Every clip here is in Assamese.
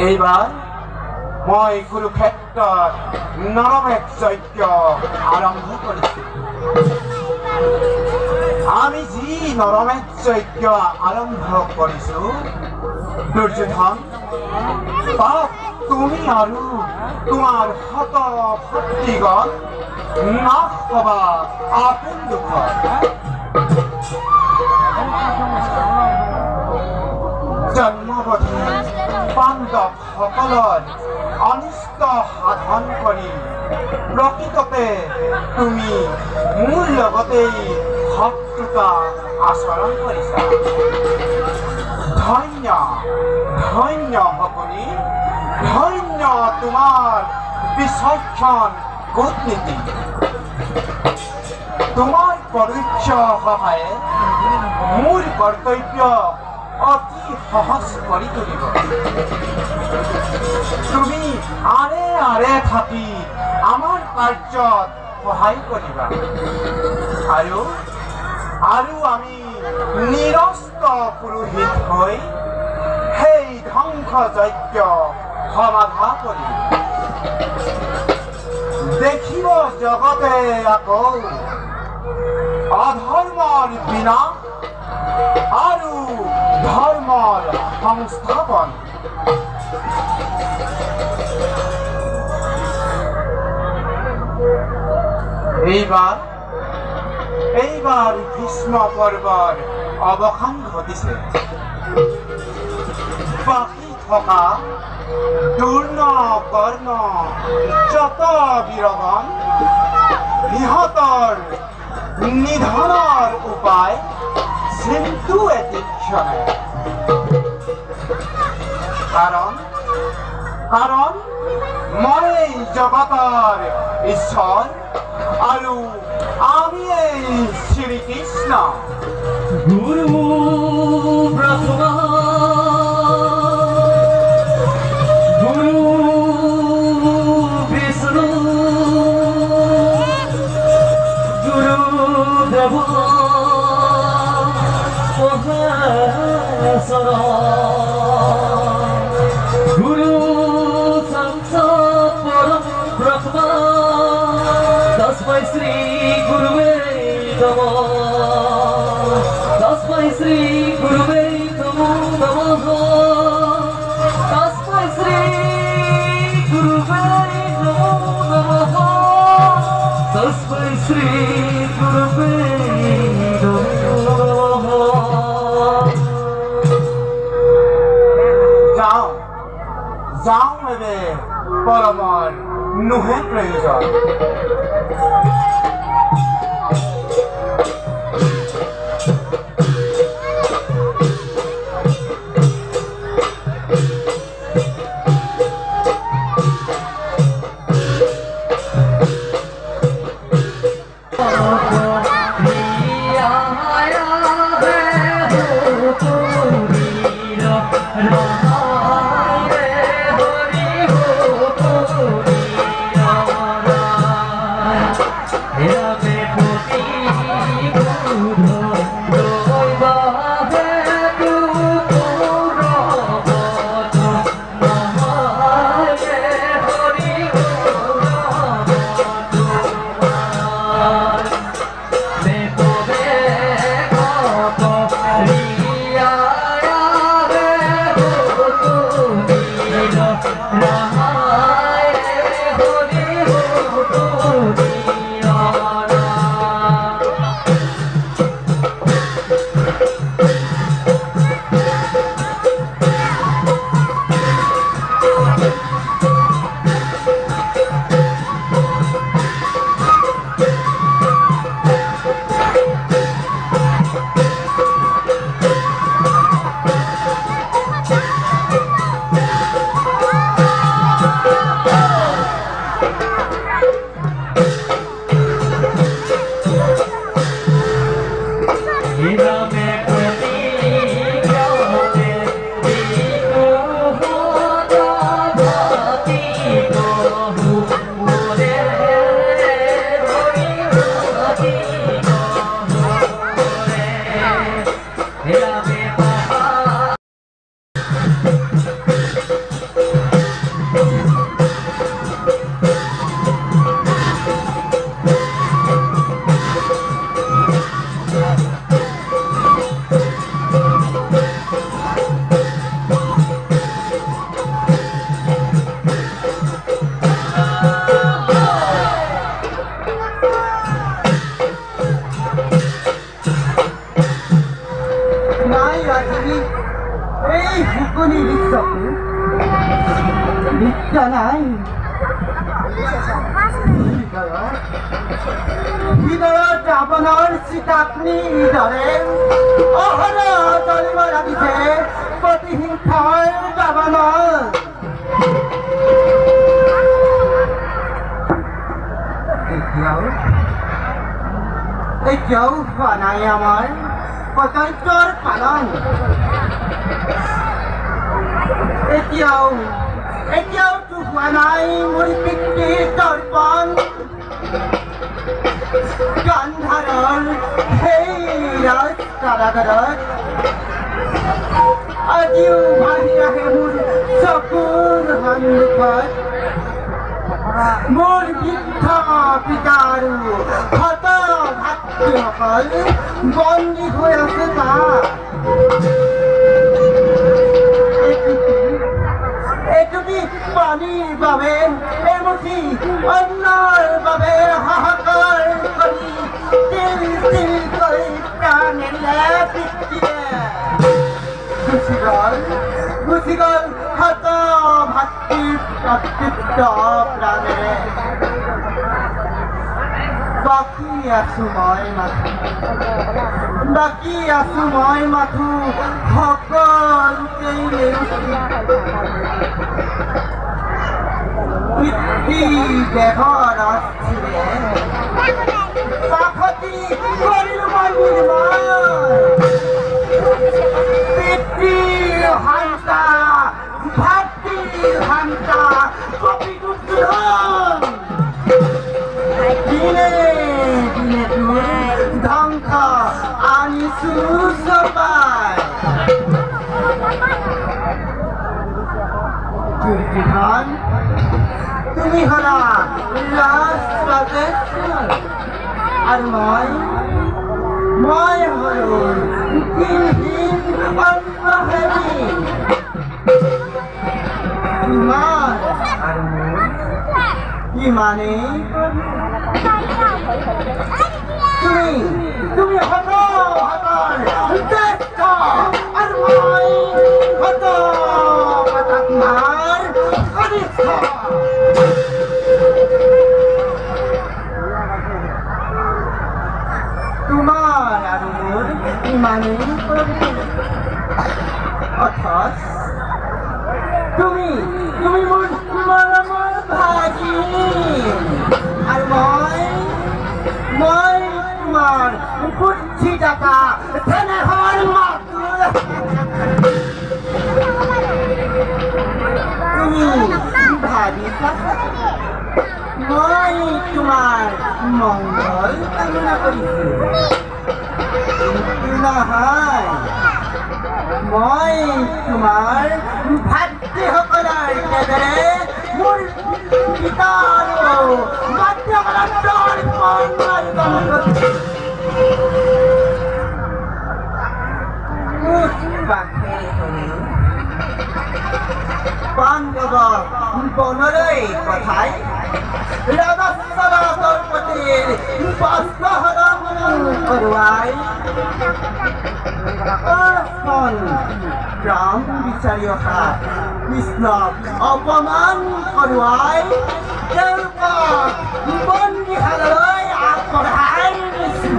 এইবাৰ মই কুৰুক্ষেত্ৰত নৰমেধ যজ্ঞ আৰম্ভ কৰিছো। আমি যি নৰমেধ যজ্ঞ আৰম্ভ কৰিছো, দুৰ্যোধন তাত তুমি আৰু তোমাৰ শত ভাতৃগণ নাশ হবা আপোন দুখত। জন্মবধি পাণ্ডৱ সকলৰ অনিষ্ট সাধন কৰি প্ৰকৃততে তুমি মোৰ লগতেই শত্ৰুতা আচৰণ কৰিছা। ধন্য ধন্য শকুনি, ধন্য তোমাৰ বিচক্ষণ কূটনীতি। তোমাৰ পৰোক্ষ সহায়ে মোৰ কৰ্তব্য অতি সহজ কৰি তুলিব। তুমি আৰে আৰে থাকি আমাৰ কাৰ্যত সহায় কৰিবা আৰু আৰু আমি নিৰস্ত পুৰোহিত হৈ সেই ধ্বংস যজ্ঞ সমাধা কৰিম দেখিব জগতে আকৌ অধৰ্মৰ বিনাশ আৰু ধৰ্মৰ সংস্থাপন এইবাৰ ভীষ্ম পৰ্বৰ অৱসান ঘটিছে বাকী থকা দুৰ্ণ কৰ্ণ যত বীৰগণ ইহঁতৰ নিধনৰ উপায় চিন্তু এতীক্ষণে কাৰণ মই জগতৰ ঈশ্বৰ আৰু আমি শ্ৰীকৃষ্ণ গুৰু ব্ৰহ্মা গুৰু বিষ্ণু গুৰুদেৱ মহেশ্বৰ গুৰু সাক্ষাৎ পৰম ব্ৰহ্মা তস্मै শ্ৰী গুৰুৱে নমঃ তস্मै শ্ৰী গুৰুৱে নমঃ তস্मै শ্ৰী গুৰুৱে নমঃ তস্मै শ্ৰী গুৰুৱে নমঃ যাওঁ এবে পৰমৰ নুহে প্ৰয়োজন এতিয়াও হোৱা নাই আমাৰ কৰ্তব্যৰ পালন এতিয়াও হোৱা নাই মোৰ পিতৃৰ তৰ্পণ গান্ধাৰৰ সেই ৰাস্তাঘাটত আজিও ভাহি আহে মোৰ চকুৰ সন্মুখত মোৰ বৃদ্ধ পিতা আৰু হত ভাতৃসকল বন্দী হৈ আছে তাত এটুপি পানীৰ বাবে এমুঠি অন্নৰ বাবে হাহাকাৰ কৰি তিল তিলকৈ প্ৰাণেৰে পিতৃয়ে গুচি গ'ল হত ভাতৃৰ অতৃপ্ত প্ৰাণেৰে বাকী আছো মই মাথো সকলোকেই পিতৃ দেহৰ অস্থিৰে কাষতি কৰিলো মই পিতৃৰ শান্তা ভাতৃৰ শান্তা কপিটো দিনে দিনে ধ্বংস আনিছো সবাই কীৰ্তিধন তুমি হলা ৰাজে আৰু মই হলো দিনহীন অন্নহেবী তোমাৰ আৰু মোৰ ইমানেই তুমি হত জ্যেষ্ঠ আৰু মই হত তোমাৰ কনিষ্ঠ তোমাৰ আৰু মোৰ ইমানেই অথচ তুমি মোৰ মৰমৰ ভাগি আৰু মই তোমাৰ বুদ্ধি দাতা স্নেহৰ মাতৃ তুমি ভাবিছা মই তোমাৰ মংগল কামনা কৰিছো নহয় মই তোমাৰ ভাতৃসকলৰ তেজেৰে মোৰ পিতা আৰু মাতৃসকলৰ পাণ্ডৱ বনলৈ পঠাই ৰাজস্বৰৰ প্ৰতি বস্ত্ৰহৰণ কৰোৱাই প্ৰাণ বিচাৰি অহা কৃষ্ণক অপমান কৰোৱাই তেওঁলোকক বন্দীশাললৈ আগবঢ়াই নিছো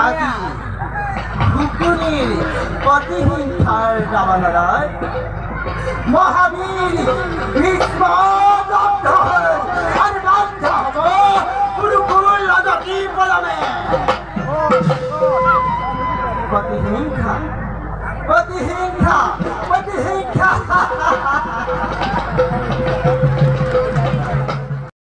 আজি শুকুনিৰ প্ৰতিহিংসাৰ জামানত মহাবীৰ ভীষ্ম